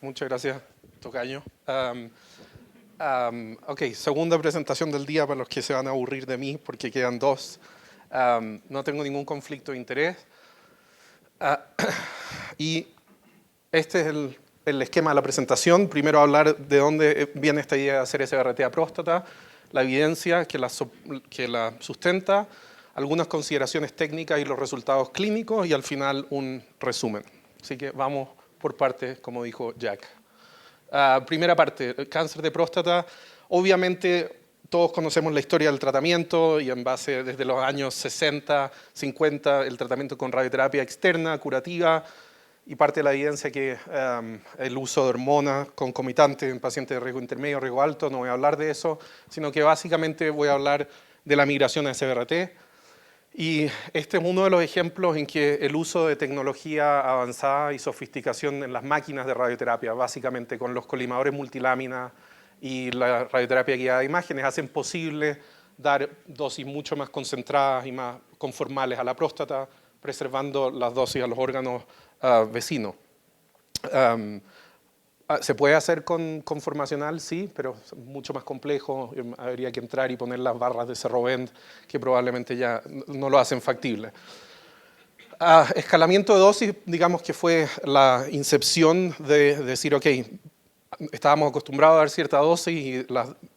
Muchas gracias, tocayo. Ok, segunda presentación del día para los que se van a aburrir de mí porque quedan dos. No tengo ningún conflicto de interés. Y este es el esquema de la presentación. Primero hablar de dónde viene esta idea de hacer SBRT a próstata, la evidencia que la sustenta, algunas consideraciones técnicas y los resultados clínicos y al final un resumen. Así que vamos por partes, como dijo Jack. Primera parte, el cáncer de próstata. Obviamente todos conocemos la historia del tratamiento y en base desde los años 60, 50, el tratamiento con radioterapia externa, curativa, y parte de la evidencia que el uso de hormonas concomitantes en pacientes de riesgo intermedio, riesgo alto, no voy a hablar de eso, sino que básicamente voy a hablar de la migración a SBRT. Y este es uno de los ejemplos en que el uso de tecnología avanzada y sofisticación en las máquinas de radioterapia, básicamente con los colimadores multiláminas y la radioterapia guiada de imágenes, hacen posible dar dosis mucho más concentradas y más conformales a la próstata, preservando las dosis a los órganos vecinos. ¿Se puede hacer con conformacional? Sí, pero es mucho más complejo. Habría que entrar y poner las barras de Serrovent que probablemente ya no lo hacen factible. Escalamiento de dosis, digamos que fue la incepción de decir, ok, estábamos acostumbrados a dar cierta dosis y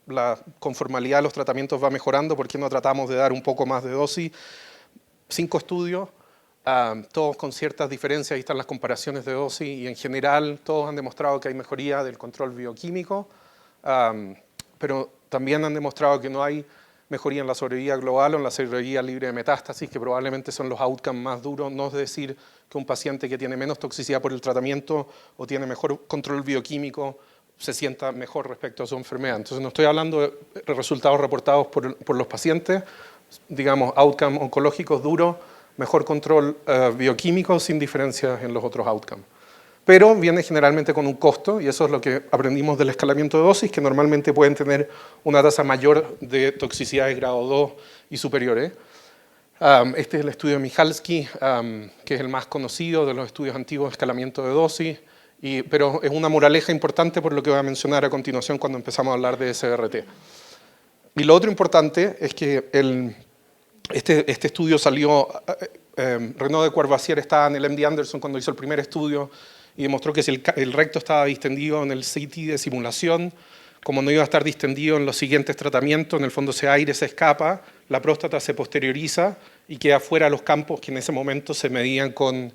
la conformalidad de los tratamientos va mejorando, ¿por qué no tratamos de dar un poco más de dosis? 5 estudios. Todos con ciertas diferencias, ahí están las comparaciones de dosis y en general todos han demostrado que hay mejoría del control bioquímico, pero también han demostrado que no hay mejoría en la sobrevida global o en la sobrevida libre de metástasis, que probablemente son los outcomes más duros. No es decir que un paciente que tiene menos toxicidad por el tratamiento o tiene mejor control bioquímico se sienta mejor respecto a su enfermedad. Entonces no estoy hablando de resultados reportados por los pacientes, digamos outcomes oncológicos duros, mejor control bioquímico sin diferencias en los otros outcomes. Pero viene generalmente con un costo, y eso es lo que aprendimos del escalamiento de dosis, que normalmente pueden tener una tasa mayor de toxicidad de grado 2 y superiores. Este es el estudio de Michalski, que es el más conocido de los estudios antiguos de escalamiento de dosis, pero es una moraleja importante por lo que voy a mencionar a continuación cuando empezamos a hablar de SBRT. Y lo otro importante es que este estudio salió, Renaud de Courvoisier estaba en el MD Anderson cuando hizo el primer estudio y demostró que si el recto estaba distendido en el CT de simulación, como no iba a estar distendido en los siguientes tratamientos, en el fondo ese aire se escapa, la próstata se posterioriza y queda fuera de los campos que en ese momento se medían con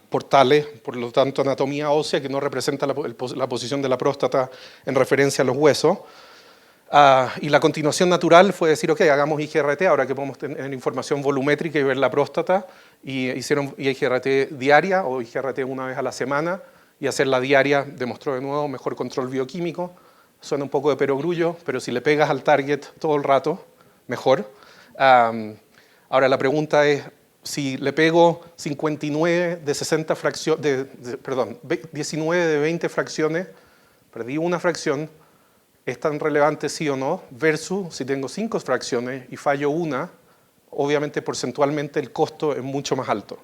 portales, por lo tanto anatomía ósea que no representa la posición de la próstata en referencia a los huesos. Y la continuación natural fue decir, ok, hagamos IGRT, ahora que podemos tener información volumétrica y ver la próstata, y hicieron IGRT diaria o IGRT una vez a la semana, y hacerla diaria demostró de nuevo mejor control bioquímico. Suena un poco de perogrullo, pero si le pegas al target todo el rato, mejor. Ahora la pregunta es, si le pego 59 de 60 fracciones, perdón, 19 de 20 fracciones, perdí una fracción, ¿es tan relevante sí o no? Versus si tengo 5 fracciones y fallo una, obviamente porcentualmente el costo es mucho más alto.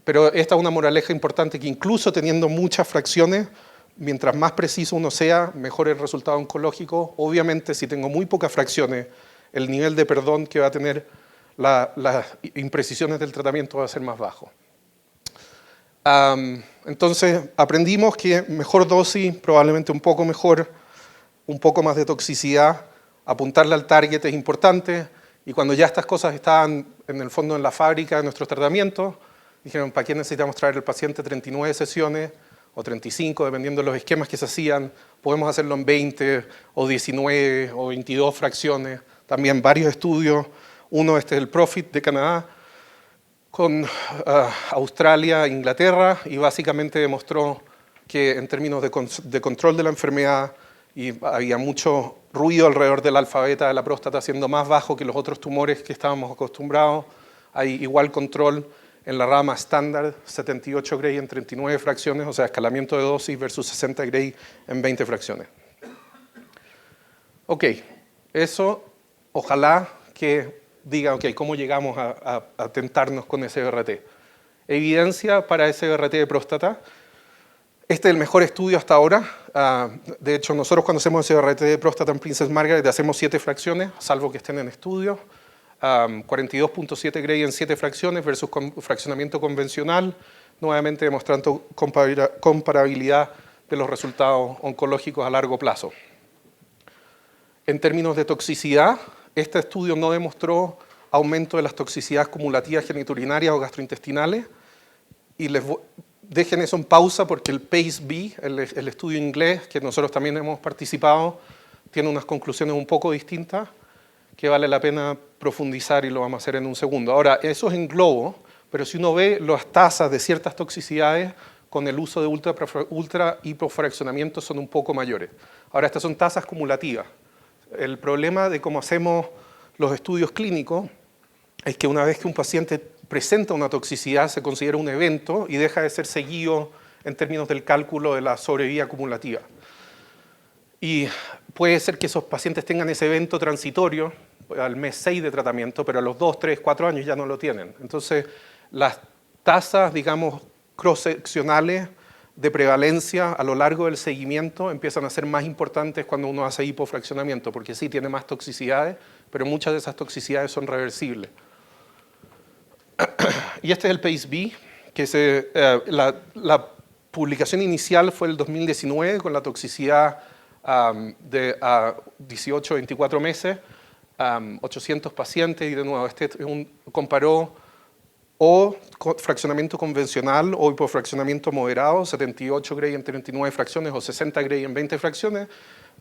Pero esta es una moraleja importante que incluso teniendo muchas fracciones, mientras más preciso uno sea, mejor el resultado oncológico. Obviamente si tengo muy pocas fracciones, el nivel de perdón que va a tener las imprecisiones del tratamiento va a ser más bajo. Entonces aprendimos que mejor dosis, probablemente un poco mejor, un poco más de toxicidad, apuntarle al target es importante, y cuando ya estas cosas estaban en el fondo en la fábrica de nuestros tratamientos, dijeron, ¿para qué necesitamos traer al paciente 39 sesiones o 35, dependiendo de los esquemas que se hacían? Podemos hacerlo en 20 o 19 o 22 fracciones, también varios estudios, uno este es el Profit de Canadá, con Australia e Inglaterra, y básicamente demostró que en términos de control de la enfermedad, y había mucho ruido alrededor del alfa beta de la próstata siendo más bajo que los otros tumores que estábamos acostumbrados. Hay igual control en la rama estándar, 78 Gray en 39 fracciones, o sea, escalamiento de dosis versus 60 Gray en 20 fracciones. Ok, eso ojalá que diga, ok, ¿cómo llegamos a tentarnos con SBRT? Evidencia para SBRT de próstata. Este es el mejor estudio hasta ahora. De hecho, nosotros cuando hacemos CBRT de próstata en Princess Margaret hacemos 7 fracciones, salvo que estén en estudio. 42.7 Gray en 7 fracciones versus fraccionamiento convencional, nuevamente demostrando comparabilidad de los resultados oncológicos a largo plazo. En términos de toxicidad, este estudio no demostró aumento de las toxicidades cumulativas genitourinarias o gastrointestinales, y dejen eso en pausa porque el PACE-B, el estudio inglés, que nosotros también hemos participado, tiene unas conclusiones un poco distintas que vale la pena profundizar y lo vamos a hacer en un segundo. Ahora, eso es en globo, pero si uno ve las tasas de ciertas toxicidades con el uso de ultra hipofraccionamiento son un poco mayores. Ahora, estas son tasas cumulativas. El problema de cómo hacemos los estudios clínicos es que una vez que un paciente presenta una toxicidad se considera un evento y deja de ser seguido en términos del cálculo de la sobrevida acumulativa. Y puede ser que esos pacientes tengan ese evento transitorio al mes 6 de tratamiento, pero a los 2, 3, 4 años ya no lo tienen. Entonces, las tasas, digamos, cross-seccionales de prevalencia a lo largo del seguimiento empiezan a ser más importantes cuando uno hace hipofraccionamiento, porque sí tiene más toxicidades, pero muchas de esas toxicidades son reversibles. Y este es el PACE-B, que la publicación inicial fue el 2019 con la toxicidad de 18 a 24 meses, 800 pacientes, y de nuevo, comparó o fraccionamiento convencional o hipofraccionamiento moderado, 78 Gray en 39 fracciones o 60 Gray en 20 fracciones,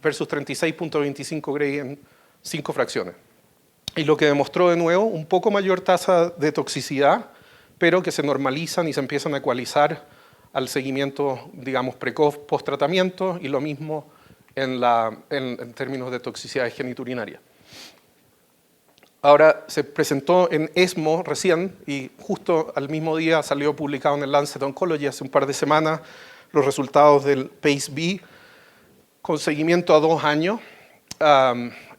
versus 36.25 Gray en 5 fracciones. Y lo que demostró de nuevo, un poco mayor tasa de toxicidad, pero que se normalizan y se empiezan a ecualizar al seguimiento, digamos, precoz post-tratamiento, y lo mismo en términos de toxicidad genitourinaria. Ahora se presentó en ESMO recién, y justo al mismo día salió publicado en el Lancet Oncology hace un par de semanas los resultados del PACE-B con seguimiento a 2 años.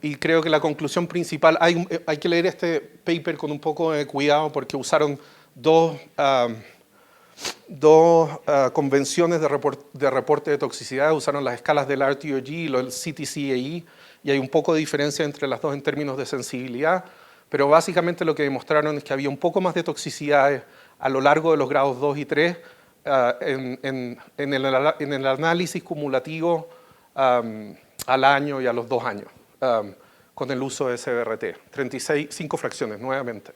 Y creo que la conclusión principal, hay que leer este paper con un poco de cuidado porque usaron dos convenciones de reporte de toxicidad, usaron las escalas del RTOG y el CTCAE, y hay un poco de diferencia entre las dos en términos de sensibilidad, pero básicamente lo que demostraron es que había un poco más de toxicidades a lo largo de los grados 2 y 3 en el análisis cumulativo al año y a los 2 años, con el uso de CBRT, 5 fracciones nuevamente.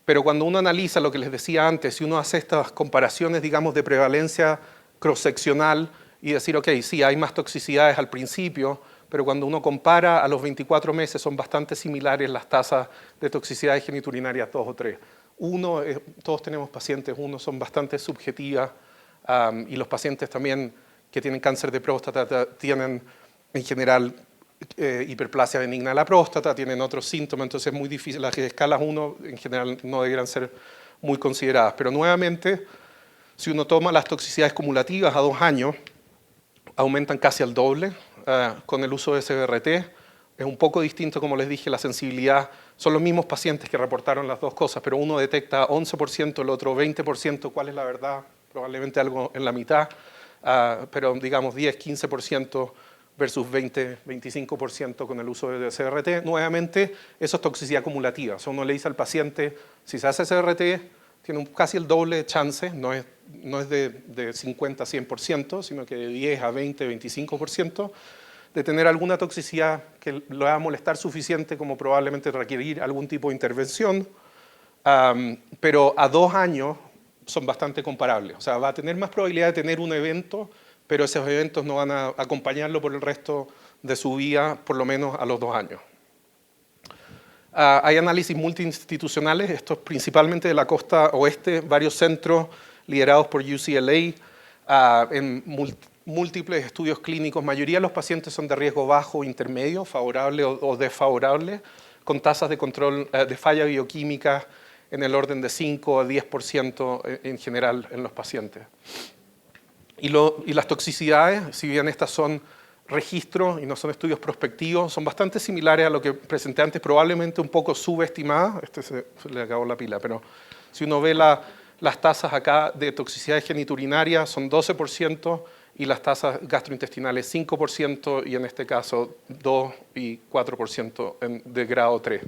Pero cuando uno analiza lo que les decía antes, si uno hace estas comparaciones, digamos, de prevalencia cross-seccional y decir, ok, sí, hay más toxicidades al principio, pero cuando uno compara a los 24 meses son bastante similares las tasas de toxicidades geniturinarias 2 o 3. Todos tenemos pacientes, son bastante subjetivas, y los pacientes también que tienen cáncer de próstata tienen en general hiperplasia benigna de la próstata, tienen otros síntomas, entonces es muy difícil. Las escalas 1 en general no deberían ser muy consideradas, pero nuevamente, si uno toma las toxicidades cumulativas a 2 años, aumentan casi al doble con el uso de CBRT. Es un poco distinto, como les dije, la sensibilidad. Son los mismos pacientes que reportaron las dos cosas, pero uno detecta 11%, el otro 20%. ¿Cuál es la verdad? Probablemente algo en la mitad, pero digamos 10, 15% versus 20, 25% con el uso de CBRT. Nuevamente, eso es toxicidad acumulativa. O sea, uno le dice al paciente, si se hace CBRT, tiene casi el doble de chance, no es de 50 a 100%, sino que de 10 a 20, 25%, de tener alguna toxicidad que lo haga molestar suficiente como probablemente requerir algún tipo de intervención, pero a 2 años son bastante comparables. O sea, va a tener más probabilidad de tener un evento, pero esos eventos no van a acompañarlo por el resto de su vida, por lo menos a los 2 años. Hay análisis multiinstitucionales, esto es principalmente de la costa oeste, varios centros liderados por UCLA, en múltiples estudios clínicos. Mayoría de los pacientes son de riesgo bajo, intermedio, favorable o desfavorable, con tasas de control de falla bioquímica en el orden de 5 a 10% en general en los pacientes. Y las toxicidades, si bien estas son registros y no son estudios prospectivos, son bastante similares a lo que presenté antes, probablemente un poco subestimadas. Se le acabó la pila, pero si uno ve Las tasas acá de toxicidad genitourinaria son 12% y las tasas gastrointestinales 5% y en este caso 2 y 4% de grado 3.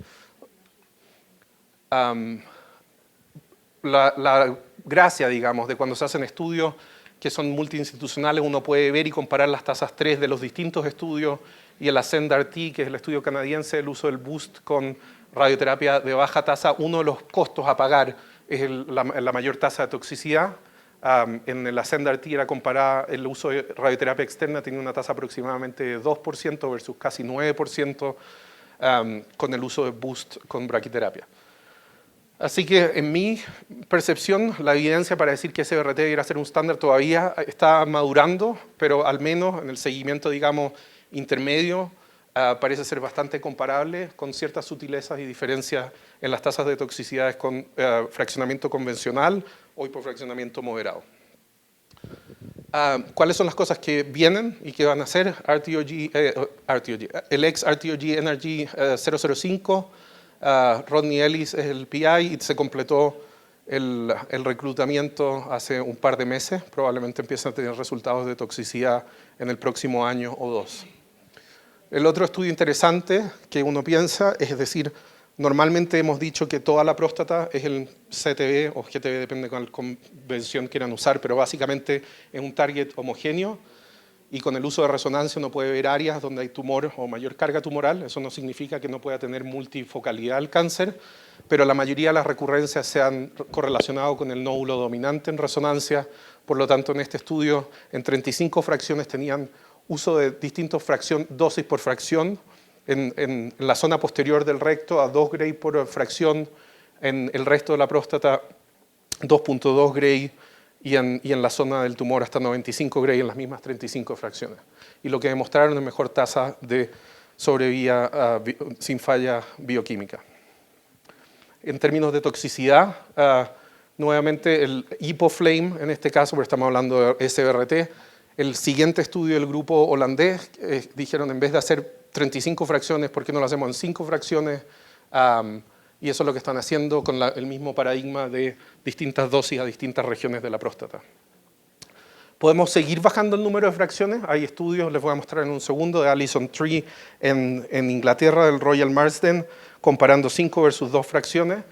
La gracia, digamos, de cuando se hacen estudios que son multiinstitucionales, uno puede ver y comparar las tasas 3 de los distintos estudios y el ASCEND-RT, que es el estudio canadiense del uso del BOOST con radioterapia de baja tasa. Uno de los costos a pagar es la mayor tasa de toxicidad. En el ASCEND-RT era comparada, el uso de radioterapia externa tenía una tasa aproximadamente de 2% versus casi 9% con el uso de BOOST con braquiterapia. Así que en mi percepción, la evidencia para decir que SBRT debería ser un estándar todavía está madurando, pero al menos en el seguimiento, digamos, intermedio, parece ser bastante comparable con ciertas sutilezas y diferencias en las tasas de toxicidades con fraccionamiento convencional o hipofraccionamiento moderado. ¿Cuáles son las cosas que vienen y que van a hacer? El ex RTOG Energy 005, Rodney Ellis es el PI y se completó el reclutamiento hace un par de meses. Probablemente empiecen a tener resultados de toxicidad en el próximo año o dos. El otro estudio interesante que uno piensa es decir, normalmente hemos dicho que toda la próstata es el CTB o GTB, depende de cuál convención quieran usar, pero básicamente es un target homogéneo y con el uso de resonancia uno puede ver áreas donde hay tumor o mayor carga tumoral. Eso no significa que no pueda tener multifocalidad el cáncer, pero la mayoría de las recurrencias se han correlacionado con el nódulo dominante en resonancia. Por lo tanto, en este estudio, en 35 fracciones tenían uso de distintas dosis por fracción en la zona posterior del recto a 2 Gray por fracción, en el resto de la próstata 2.2 Gray y en la zona del tumor hasta 95 Gray en las mismas 35 fracciones. Y lo que demostraron es mejor tasa de sobrevida sin falla bioquímica. En términos de toxicidad, nuevamente el hipoflame, en este caso, porque estamos hablando de SBRT, el siguiente estudio del grupo holandés, dijeron en vez de hacer 35 fracciones, ¿por qué no lo hacemos en 5 fracciones? Y eso es lo que están haciendo con el mismo paradigma de distintas dosis a distintas regiones de la próstata. Podemos seguir bajando el número de fracciones. Hay estudios, les voy a mostrar en un segundo, de Alison Tree en Inglaterra, del Royal Marsden, comparando 5 versus 2 fracciones.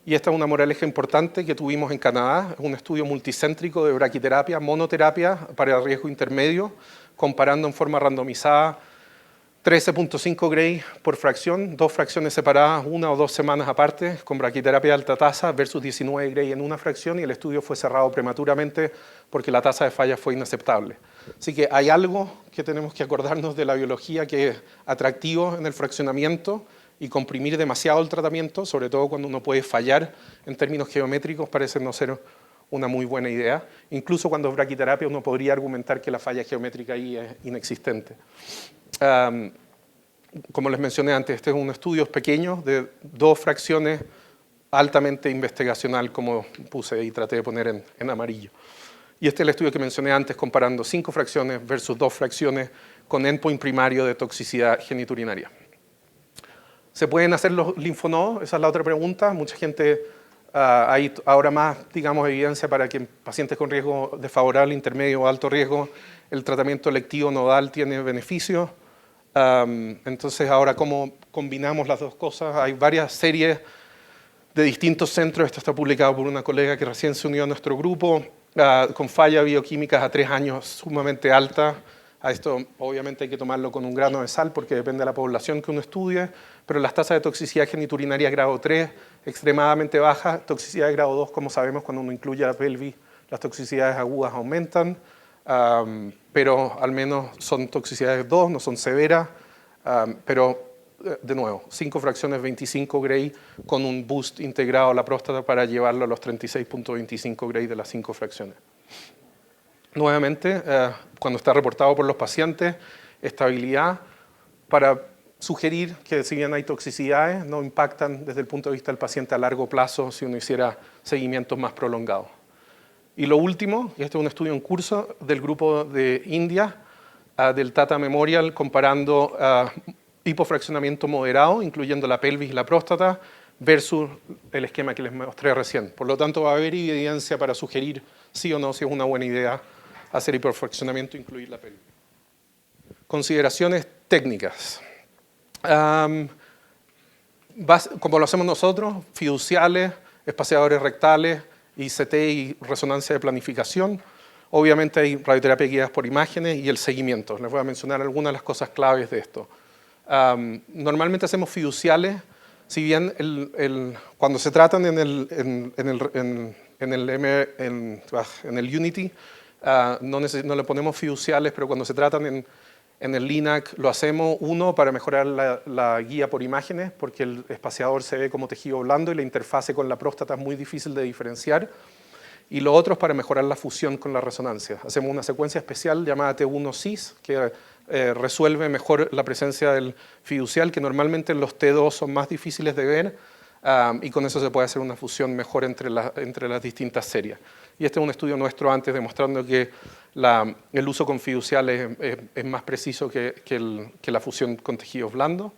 Y esta es una moraleja importante que tuvimos en Canadá, un estudio multicéntrico de braquiterapia, monoterapia para riesgo intermedio, comparando en forma randomizada 13.5 Gray por fracción, 2 fracciones separadas 1 o 2 semanas aparte, con braquiterapia de alta tasa versus 19 Gray en una fracción, y el estudio fue cerrado prematuramente porque la tasa de falla fue inaceptable. Así que hay algo que tenemos que acordarnos de la biología que es atractivo en el fraccionamiento, y comprimir demasiado el tratamiento, sobre todo cuando uno puede fallar en términos geométricos, parece no ser una muy buena idea. Incluso cuando es braquiterapia uno podría argumentar que la falla geométrica ahí es inexistente. Como les mencioné antes, este es un estudio pequeño de 2 fracciones, altamente investigacional, como puse y traté de poner en amarillo. Y este es el estudio que mencioné antes, comparando 5 fracciones versus 2 fracciones con endpoint primario de toxicidad genitourinaria. ¿Se pueden hacer los linfonodos? Esa es la otra pregunta. Mucha gente, hay ahora más, digamos, evidencia para que en pacientes con riesgo desfavorable, intermedio o alto riesgo, el tratamiento electivo nodal tiene beneficios. Entonces, ahora, ¿cómo combinamos las dos cosas? Hay varias series de distintos centros. Esto está publicado por una colega que recién se unió a nuestro grupo, con fallas bioquímicas a 3 años sumamente altas. A esto obviamente hay que tomarlo con un grano de sal porque depende de la población que uno estudie, pero las tasas de toxicidad genitourinaria grado 3 extremadamente bajas, toxicidad de grado 2, como sabemos, cuando uno incluye la pelvis, las toxicidades agudas aumentan, pero al menos son toxicidades 2, no son severas, pero de nuevo, 5 fracciones 25 Gray con un boost integrado a la próstata para llevarlo a los 36.25 Gray de las 5 fracciones. Nuevamente, cuando está reportado por los pacientes, estabilidad para sugerir que si bien hay toxicidades, no impactan desde el punto de vista del paciente a largo plazo si uno hiciera seguimientos más prolongados. Y lo último, y este es un estudio en curso del grupo de India, del Tata Memorial, comparando hipofraccionamiento moderado, incluyendo la pelvis y la próstata, versus el esquema que les mostré recién. Por lo tanto, va a haber evidencia para sugerir sí o no si es una buena idea hacer hiperfraccionamiento e incluir la película. Consideraciones técnicas. Como lo hacemos nosotros, fiduciales, espaciadores rectales, ICT y resonancia de planificación. Obviamente hay radioterapia guiadas por imágenes y el seguimiento. Les voy a mencionar algunas de las cosas claves de esto. Normalmente hacemos fiduciales, si bien cuando se tratan en el Unity, no le ponemos fiduciales, pero cuando se tratan en el LINAC lo hacemos, uno, para mejorar la guía por imágenes, porque el espaciador se ve como tejido blando y la interfase con la próstata es muy difícil de diferenciar. Y lo otro es para mejorar la fusión con la resonancia. Hacemos una secuencia especial llamada T1-CIS, que resuelve mejor la presencia del fiducial, que normalmente en los T2 son más difíciles de ver, y con eso se puede hacer una fusión mejor entre las distintas series. Y este es un estudio nuestro antes demostrando que el uso con fiduciales es más preciso que la fusión con tejidos blandos.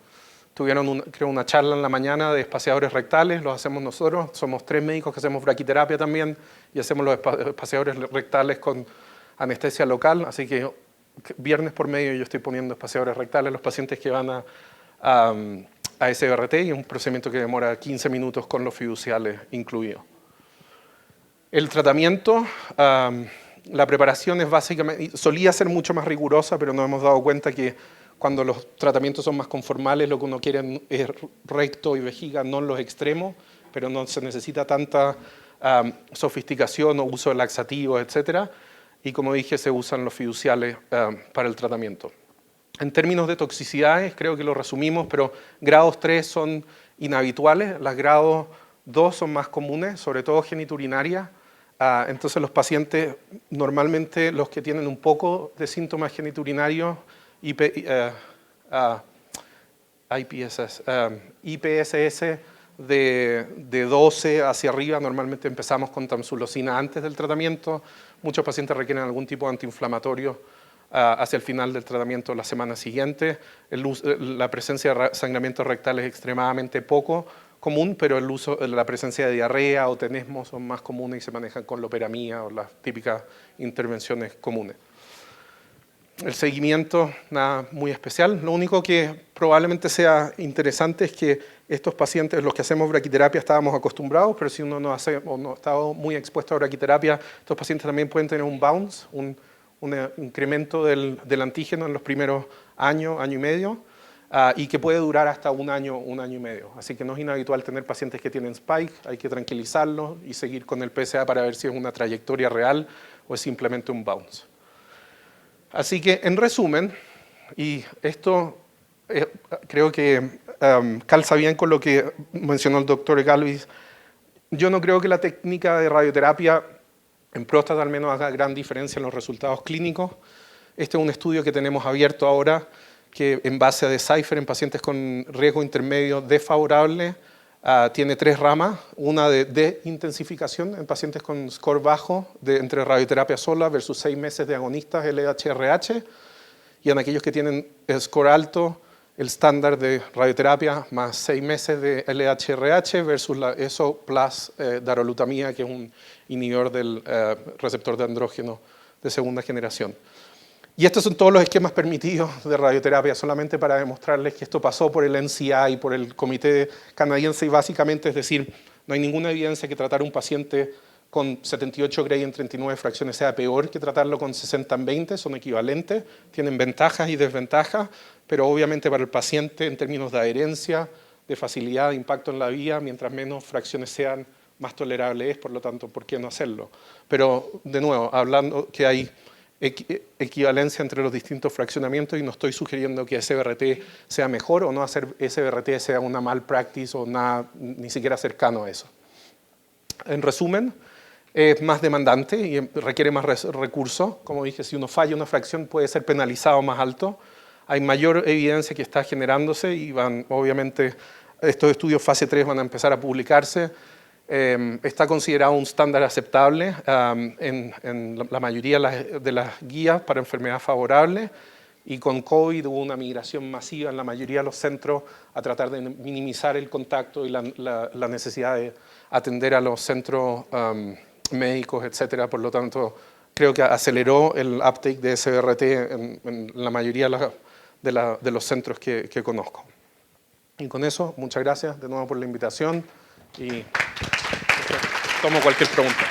Tuvieron, creo, una charla en la mañana de espaciadores rectales, los hacemos nosotros. Somos 3 médicos que hacemos braquiterapia también y hacemos los espaciadores rectales con anestesia local. Así que viernes por medio yo estoy poniendo espaciadores rectales a los pacientes que van a SBRT, y es un procedimiento que demora 15 minutos con los fiduciales incluidos. El tratamiento, la preparación es básicamente, solía ser mucho más rigurosa, pero nos hemos dado cuenta que cuando los tratamientos son más conformales, lo que uno quiere es recto y vejiga, no en los extremos, pero no se necesita tanta sofisticación o uso de laxativos, etc. Y como dije, se usan los fiduciales para el tratamiento. En términos de toxicidades, creo que lo resumimos, pero grados 3 son inhabituales, los grados 2 son más comunes, sobre todo genitourinaria. Entonces los pacientes, normalmente los que tienen un poco de síntomas geniturinarios, IPSS de 12 hacia arriba, normalmente empezamos con tamsulosina antes del tratamiento. Muchos pacientes requieren algún tipo de antiinflamatorio hacia el final del tratamiento la semana siguiente. La presencia de sangramiento rectal es extremadamente poco común, pero la presencia de diarrea o tenesmo son más comunes y se manejan con loperamida o las típicas intervenciones comunes. El seguimiento, nada muy especial. Lo único que probablemente sea interesante es que estos pacientes, los que hacemos braquiterapia, estábamos acostumbrados, pero si uno no hace o no está muy expuesto a braquiterapia, estos pacientes también pueden tener un bounce, un incremento del antígeno en los primeros año y medio, y que puede durar hasta un año y medio. Así que no es inhabitual tener pacientes que tienen spike, hay que tranquilizarlos y seguir con el PSA para ver si es una trayectoria real o es simplemente un bounce. Así que, en resumen, y esto creo que calza bien con lo que mencionó el doctor Galvis, yo no creo que la técnica de radioterapia en próstata al menos haga gran diferencia en los resultados clínicos. Este es un estudio que tenemos abierto ahora, que en base a Decipher en pacientes con riesgo intermedio desfavorable, tiene 3 ramas, una de intensificación en pacientes con score bajo, entre radioterapia sola versus 6 meses de agonistas LHRH, y en aquellos que tienen score alto, el estándar de radioterapia más 6 meses de LHRH versus ESO plus darolutamida, que es un inhibidor del receptor de andrógeno de segunda generación. Y estos son todos los esquemas permitidos de radioterapia, solamente para demostrarles que esto pasó por el NCI, por el comité canadiense, y básicamente, es decir, no hay ninguna evidencia que tratar a un paciente con 78 Gray en 39 fracciones sea peor que tratarlo con 60 en 20, son equivalentes, tienen ventajas y desventajas, pero obviamente para el paciente en términos de adherencia, de facilidad, de impacto en la vía, mientras menos fracciones sean, más tolerable es, por lo tanto, ¿por qué no hacerlo? Pero, de nuevo, hablando que hay equivalencia entre los distintos fraccionamientos y no estoy sugiriendo que SBRT sea mejor o no hacer SBRT sea una malpractice o nada, ni siquiera cercano a eso. En resumen, es más demandante y requiere más recursos. Como dije, si uno falla una fracción puede ser penalizado más alto. Hay mayor evidencia que está generándose y obviamente estos estudios fase 3 van a empezar a publicarse. Está considerado un estándar aceptable en la mayoría de las guías para enfermedad favorable, Y con COVID hubo una migración masiva en la mayoría de los centros a tratar de minimizar el contacto y la necesidad de atender a los centros médicos, etcétera. Por lo tanto, creo que aceleró el uptake de SBRT en la mayoría de los centros que conozco. Y con eso, muchas gracias de nuevo por la invitación y tomo cualquier pregunta.